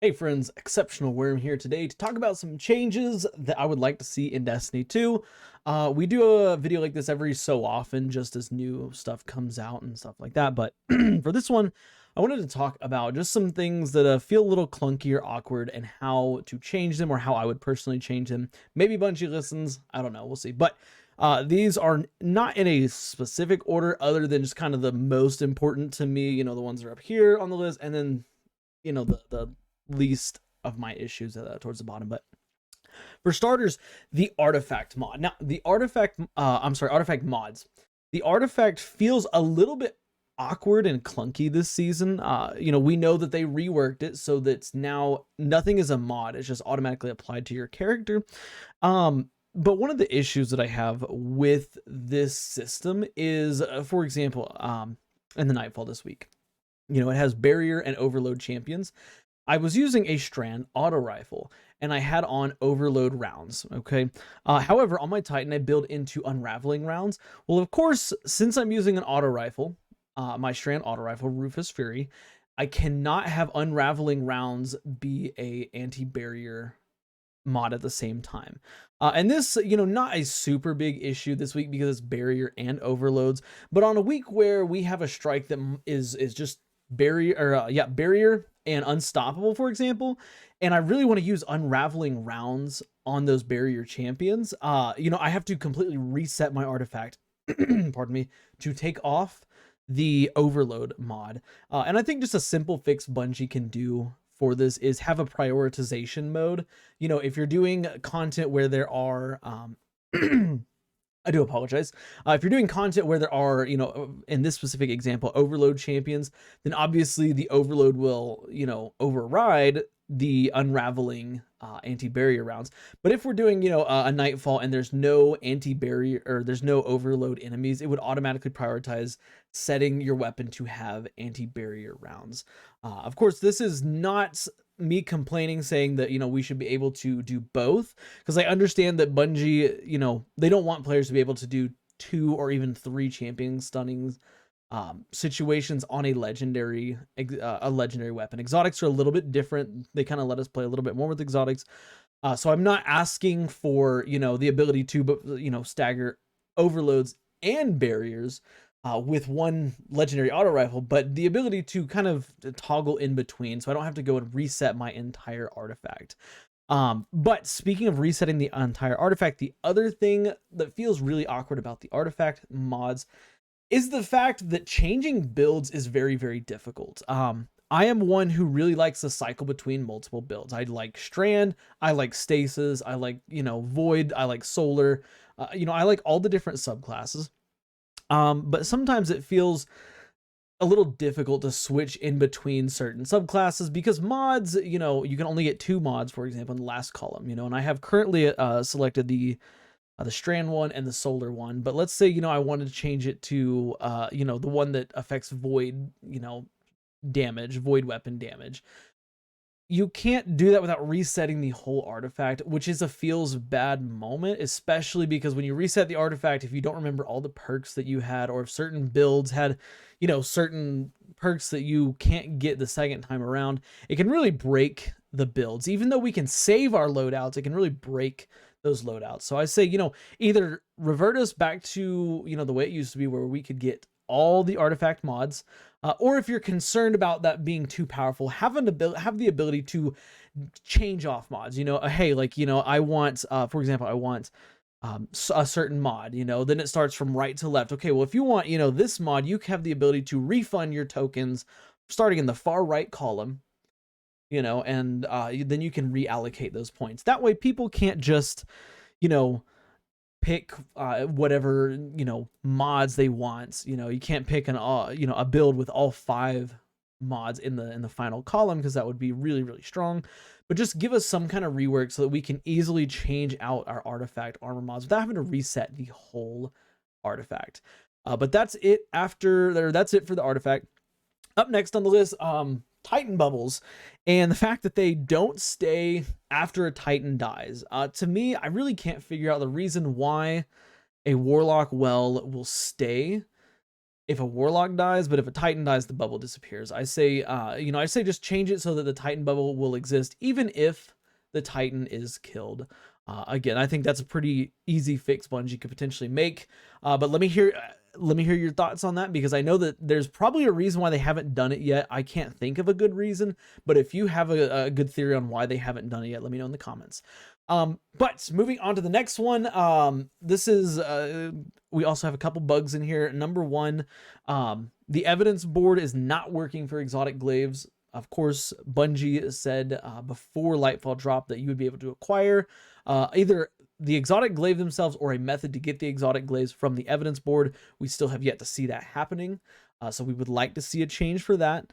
Hey friends, Exceptional Worm here today to talk about some changes that I would like to see in Destiny 2. We do a video like this every so often, just as new stuff comes out and stuff like that. But for this one, I wanted to talk about just some things that feel a little clunky or awkward and how to change them, or how I would personally change them. Maybe Bungie listens, I don't know, we'll see. But these are not in a specific order other than just kind of the most important to me, the ones that are up here on the list, and then the least of my issues towards the bottom. But for starters, the artifact mod. Now, the artifact, artifact mods. The artifact feels a little bit awkward and clunky this season. We know that they reworked it so that now nothing is a mod. It's just automatically applied to your character. But one of the issues that I have with this system is, for example, in the Nightfall this week, it has barrier and overload champions. I was using a Strand auto rifle and I had on overload rounds. Okay. However, on my Titan, I build into unraveling rounds. Well, of course, since I'm using an auto rifle, my Strand auto rifle, Rufus Fury, I cannot have unraveling rounds be a anti-barrier mod at the same time. And this, not a super big issue this week because it's barrier and overloads, but on a week where we have a strike that is just barrier, barrier and unstoppable, for example, and I really want to use unraveling rounds on those barrier champions, I have to completely reset my artifact, pardon me, to take off the overload mod. And I think just a simple fix Bungie can do for this is have a prioritization mode. If you're doing content where there are, I do apologize. If you're doing content where there are, in this specific example, overload champions, then obviously the overload will, override the unraveling anti-barrier rounds. But if we're doing, a Nightfall and there's no anti-barrier or there's no overload enemies, it would automatically prioritize setting your weapon to have anti-barrier rounds. Of course, this is not me complaining saying that we should be able to do both, because I understand that Bungie, they don't want players to be able to do 2 or even 3 champion stunning situations on a legendary weapon. Exotics are a little bit different. They kind of let us play a little bit more with exotics, so I'm not asking for the ability to stagger overloads and barriers with one legendary auto rifle, but the ability to kind of toggle in between, so I don't have to go and reset my entire artifact. But speaking of resetting the entire artifact, the other thing that feels really awkward about the artifact mods is the fact that changing builds is very, very difficult. I am one who really likes to cycle between multiple builds. I like Strand, I like Stasis, I like, Void, I like Solar, I like all the different subclasses. But sometimes it feels a little difficult to switch in between certain subclasses because mods, you can only get 2 mods, for example, in the last column, and I have currently selected the Strand one and the Solar one. But let's say, I wanted to change it to, the one that affects Void, damage, Void weapon damage. You can't do that without resetting the whole artifact, which is a feels bad moment, especially because when you reset the artifact, if you don't remember all the perks that you had, or if certain builds had, certain perks that you can't get the second time around, it can really break the builds. Even though we can save our loadouts, it can really break those loadouts. So I say, either revert us back to, the way it used to be where we could get all the artifact mods, or if you're concerned about that being too powerful, have the ability to change off mods. Hey, like, I want, for example, I want a certain mod, then it starts from right to left. Okay, well, if you want, this mod, you have the ability to refund your tokens starting in the far right column, and then you can reallocate those points. That way people can't just, pick whatever mods they want. You can't pick an a build with all 5 mods in the final column, because that would be really, really strong. But just give us some kind of rework so that we can easily change out our artifact armor mods without having to reset the whole artifact. But that's it that's it for the artifact. Up next on the list, Titan bubbles, and the fact that they don't stay after a Titan dies. To me, I really can't figure out the reason why a Warlock well will stay if a warlock dies, but if a titan dies, the bubble disappears. I say, I say just change it so that the titan bubble will exist even if the titan is killed. Again, I think that's a pretty easy fix Bungie could potentially make. But let me hear your thoughts on that, because I know that there's probably a reason why they haven't done it yet. I can't think of a good reason, but if you have a good theory on why they haven't done it yet, let me know in the comments. But moving on to the next one, this is, we also have a couple bugs in here. Number one, the evidence board is not working for exotic glaives. Of course, Bungie said before Nightfall dropped that you would be able to acquire either the exotic glaive themselves or a method to get the exotic glaives from the evidence board. We still have yet to see that happening. So we would like to see a change for that.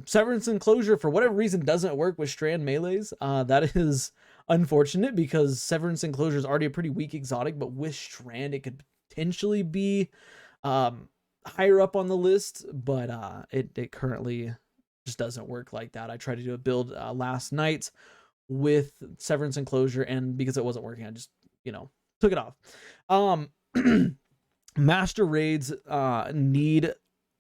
Severance Enclosure, for whatever reason, doesn't work with Strand melees. That is unfortunate, because Severance Enclosure is already a pretty weak exotic, but with Strand, it could potentially be higher up on the list, but it currently just doesn't work like that. I tried to do a build last night with Severance Enclosure, and because it wasn't working, I just, took it off. Master raids need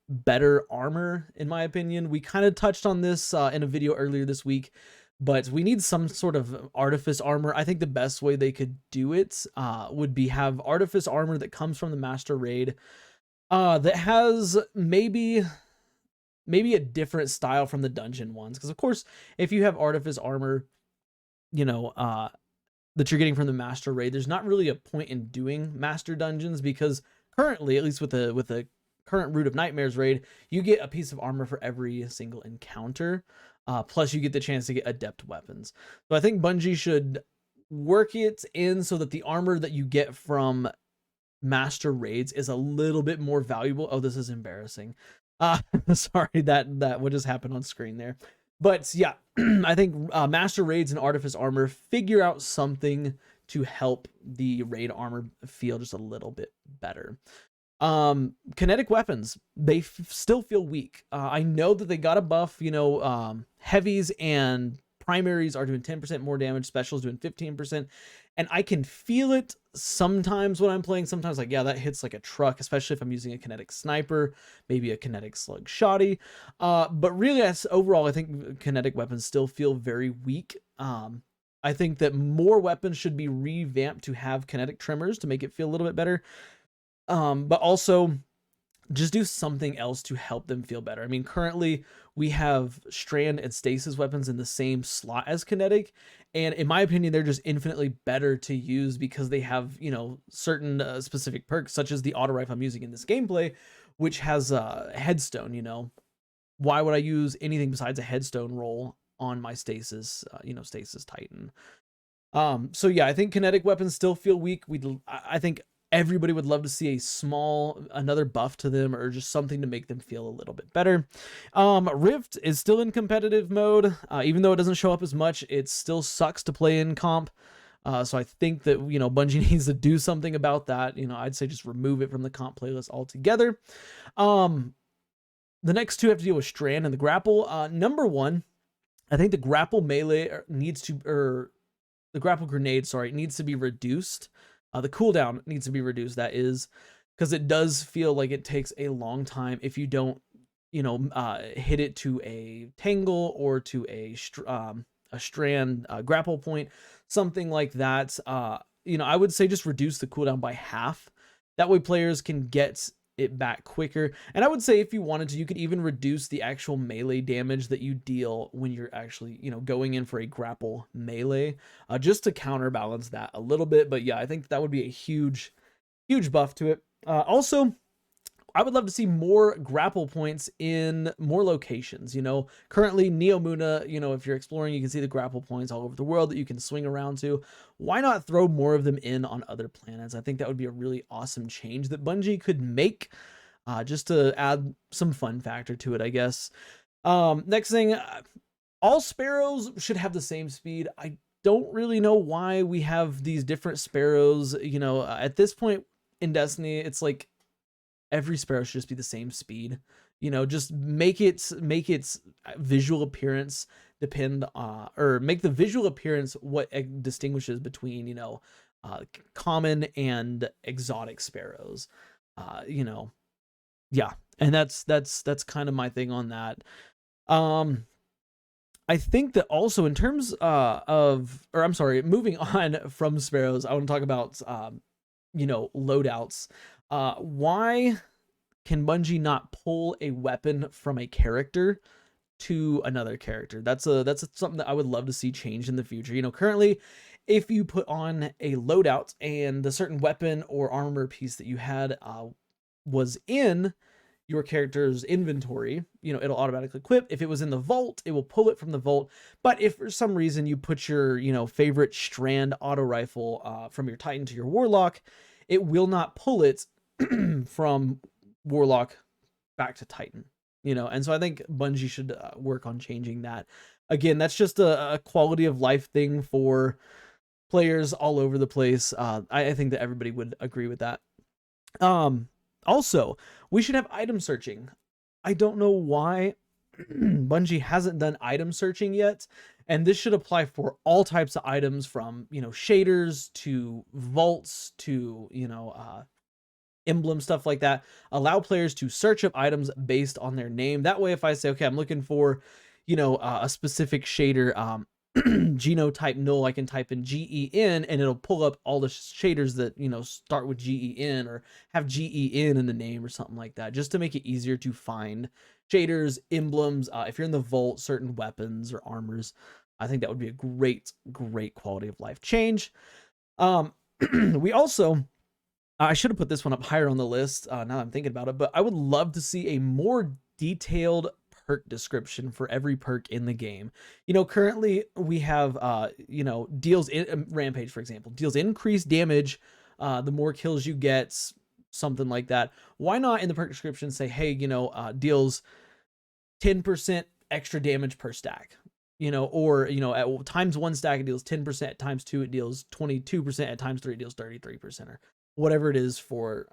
better armor, in my opinion. We kind of touched on this in a video earlier this week, but we need some sort of artifice armor. I think the best way they could do it would be have artifice armor that comes from the master raid that has maybe a different style from the dungeon ones. Because of course, if you have artifice armor, that you're getting from the master raid, there's not really a point in doing master dungeons, because currently, at least with the current Root of Nightmares raid, you get a piece of armor for every single encounter. Plus you get the chance to get adept weapons. So I think Bungie should work it in so that the armor that you get from master raids is a little bit more valuable. Oh, this is embarrassing. Sorry, that what just happened on screen there. But yeah, I think master raids and artifice armor, figure out something to help the raid armor feel just a little bit better. Kinetic weapons, they still feel weak. I know that they got a buff, heavies and primaries are doing 10% more damage, specials doing 15%, and I can feel it sometimes when I'm playing. Sometimes, like, yeah, that hits like a truck, especially if I'm using a kinetic sniper, maybe a kinetic slug shoddy. But really, overall, I think kinetic weapons still feel very weak. I think that more weapons should be revamped to have kinetic tremors to make it feel a little bit better. But also just do something else to help them feel better. I mean, currently we have Strand and Stasis weapons in the same slot as kinetic, and in my opinion, they're just infinitely better to use because they have, certain specific perks, such as the auto rifle I'm using in this gameplay, which has a headstone. Why would I use anything besides a headstone roll on my Stasis, Stasis Titan? So yeah, I think kinetic weapons still feel weak. I think everybody would love to see another buff to them, or just something to make them feel a little bit better. Rift is still in competitive mode. Even though it doesn't show up as much, it still sucks to play in comp. So I think that, Bungie needs to do something about that. I'd say just remove it from the comp playlist altogether. The next two have to deal with Strand and the grapple. Number one, I think the grapple melee the grapple grenade, needs to be reduced. The cooldown needs to be reduced, that is, because it does feel like it takes a long time if you don't, hit it to a tangle or to a strand grapple point, something like that. I would say just reduce the cooldown by half. That way players can get it back quicker. And I would say if you wanted to, you could even reduce the actual melee damage that you deal when you're actually, going in for a grapple melee, just to counterbalance that a little bit. But yeah, I think that would be a huge buff to it. Also, I would love to see more grapple points in more locations. Currently Neomuna, if you're exploring, you can see the grapple points all over the world that you can swing around to. Why not throw more of them in on other planets? I think that would be a really awesome change that Bungie could make, just to add some fun factor to it, I guess. Next thing, all sparrows should have the same speed. I don't really know why we have these different sparrows. At this point in Destiny, it's like, every sparrow should just be the same speed. Just make its visual appearance depend or make the visual appearance what distinguishes between common and exotic sparrows. Yeah, and that's kind of my thing on that. Um, I think that also in terms or I'm sorry, moving on from sparrows, I want to talk about loadouts. Why can Bungie not pull a weapon from a character to another character? That's something that I would love to see change in the future. Currently, if you put on a loadout and the certain weapon or armor piece that you had was in your character's inventory, it'll automatically equip. If it was in the vault, it will pull it from the vault. But if for some reason you put your, favorite strand auto rifle from your Titan to your Warlock, it will not pull it from Warlock back to Titan. And so I think Bungie should work on changing that. Again, that's just a quality of life thing for players all over the place. I think that everybody would agree with that. Also, we should have item searching. I don't know why Bungie hasn't done item searching yet, and this should apply for all types of items from, shaders to vaults to, emblem, stuff like that. Allow players to search up items based on their name. That way, if I say, okay, I'm looking for, a specific shader, genotype null, I can type in GEN and it'll pull up all the shaders that, start with GEN or have GEN in the name or something like that, just to make it easier to find shaders, emblems. If you're in the vault, certain weapons or armors, I think that would be a great quality of life change. We also, I should have put this one up higher on the list now that I'm thinking about it, but I would love to see a more detailed perk description for every perk in the game. Currently we have, deals in Rampage, for example, deals increased damage the more kills you get, something like that. Why not in the perk description say, hey, deals 10% extra damage per stack? Or, at times 1 stack it deals 10%, at times 2 it deals 22%, at times 3 it deals 33%, or whatever it is for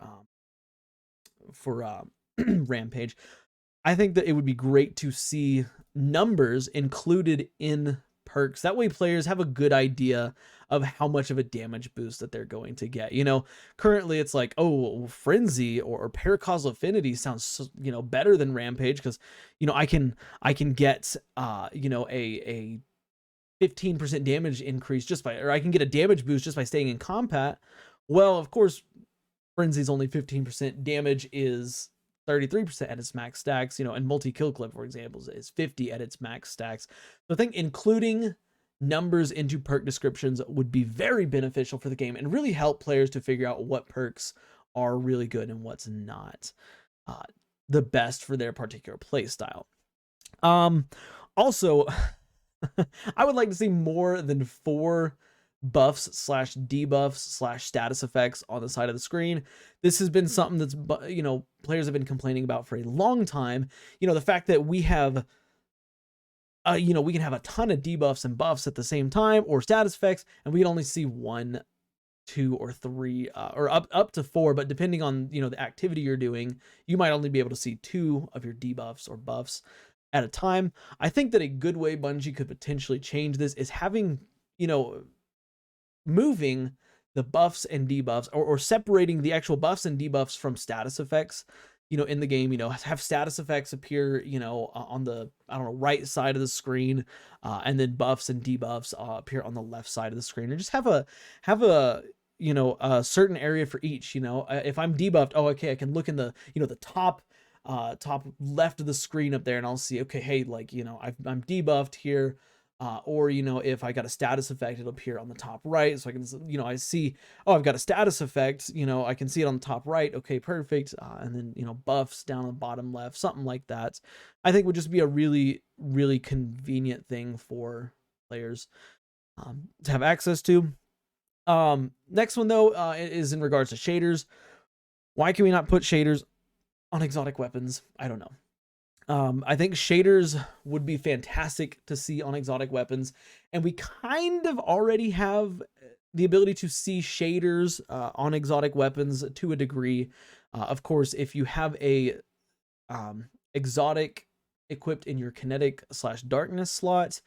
Rampage. I think that it would be great to see numbers included in perks. That way players have a good idea of how much of a damage boost that they're going to get. Currently it's like, oh, Frenzy or Paracausal Affinity sounds, better than Rampage because, I can get, a 15% damage increase or I can get a damage boost just by staying in combat. Well, of course, Frenzy's only 15% damage is 33% at its max stacks, and multi-kill clip, for example, is 50 at its max stacks. So I think including numbers into perk descriptions would be very beneficial for the game and really help players to figure out what perks are really good and what's not the best for their particular play style. Also, I would like to see more than 4 buffs / debuffs / status effects on the side of the screen. This has been something that's, players have been complaining about for a long time. The fact that we have, we can have a ton of debuffs and buffs at the same time, or status effects, and we can only see 1, 2, or 3, or up to 4, but depending on, the activity you're doing, you might only be able to see 2 of your debuffs or buffs at a time. I think that a good way Bungie could potentially change this is having, moving the buffs and debuffs, or separating the actual buffs and debuffs from status effects, in the game. Have status effects appear, on the, right side of the screen, and then buffs and debuffs appear on the left side of the screen, and just have a a certain area for each. If I'm debuffed, oh, okay, I can look in the, the top left of the screen up there, and I'll see, okay, hey, like, I'm debuffed here. Or, if I got a status effect, it'll appear on the top right. So I can, I see, oh, I've got a status effect, I can see it on the top right. Okay, perfect. And then, buffs down on the bottom left, something like that. I think would just be a really, really convenient thing for players to have access to. Next one, though, is in regards to shaders. Why can we not put shaders on exotic weapons? I don't know. I think shaders would be fantastic to see on exotic weapons, and we kind of already have the ability to see shaders on exotic weapons to a degree. Of course, if you have a exotic equipped in your kinetic / darkness slot,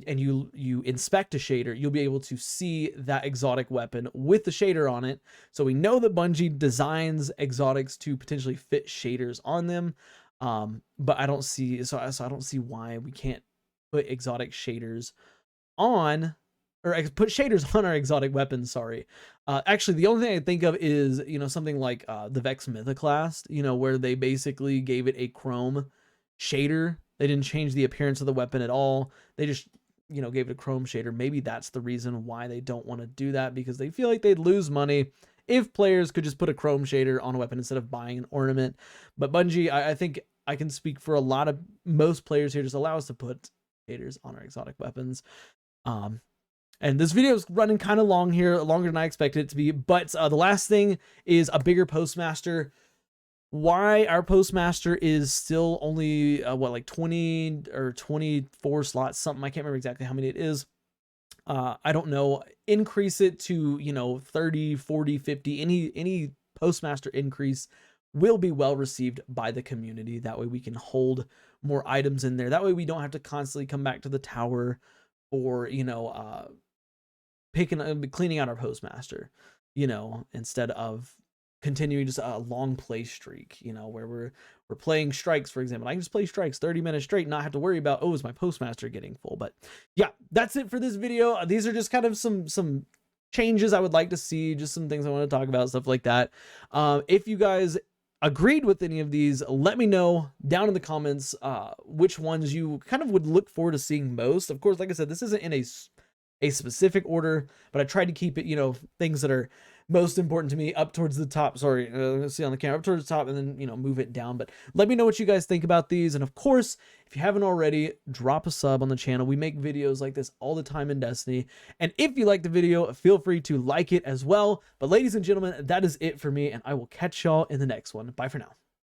and you inspect a shader, you'll be able to see that exotic weapon with the shader on it. So we know that Bungie designs exotics to potentially fit shaders on them, but I don't see I don't see why we can't put exotic shaders on, or put shaders on our exotic weapons. Sorry. Actually, the only thing I think of is, something like the Vex Mythoclast, where they basically gave it a chrome shader. They didn't change the appearance of the weapon at all. They just, gave it a chrome shader. Maybe that's the reason why they don't want to do that, because they feel like they'd lose money if players could just put a chrome shader on a weapon instead of buying an ornament. But Bungie, I think I can speak for most players here, just allow us to put shaders on our exotic weapons. And this video is running kind of long here, longer than I expected it to be. But the last thing is a bigger postmaster. Why our postmaster is still only like 20 or 24 slots, something. I can't remember exactly how many it is. I don't know. Increase it to 30, 40, 50. Any postmaster increase will be well received by the community. That way we can hold more items in there. That way we don't have to constantly come back to the tower, or cleaning out our postmaster, instead of continuing just a long play streak, where we're playing strikes, for example. I can just play strikes 30 minutes straight, not have to worry about, oh, is my postmaster getting full? But yeah, that's it for this video. These are just kind of some changes I would like to see, just some things I want to talk about, stuff like that. If you guys agreed with any of these, let me know down in the comments which ones you kind of would look forward to seeing most. Of course, like I said, this isn't in a specific order, but I tried to keep it, things that are most important to me up towards the top. Sorry, let's see on the camera, up towards the top, and then, move it down. But let me know what you guys think about these. And of course, if you haven't already, drop a sub on the channel. We make videos like this all the time in Destiny. And if you like the video, feel free to like it as well. But ladies and gentlemen, that is it for me, and I will catch y'all in the next one. Bye for now.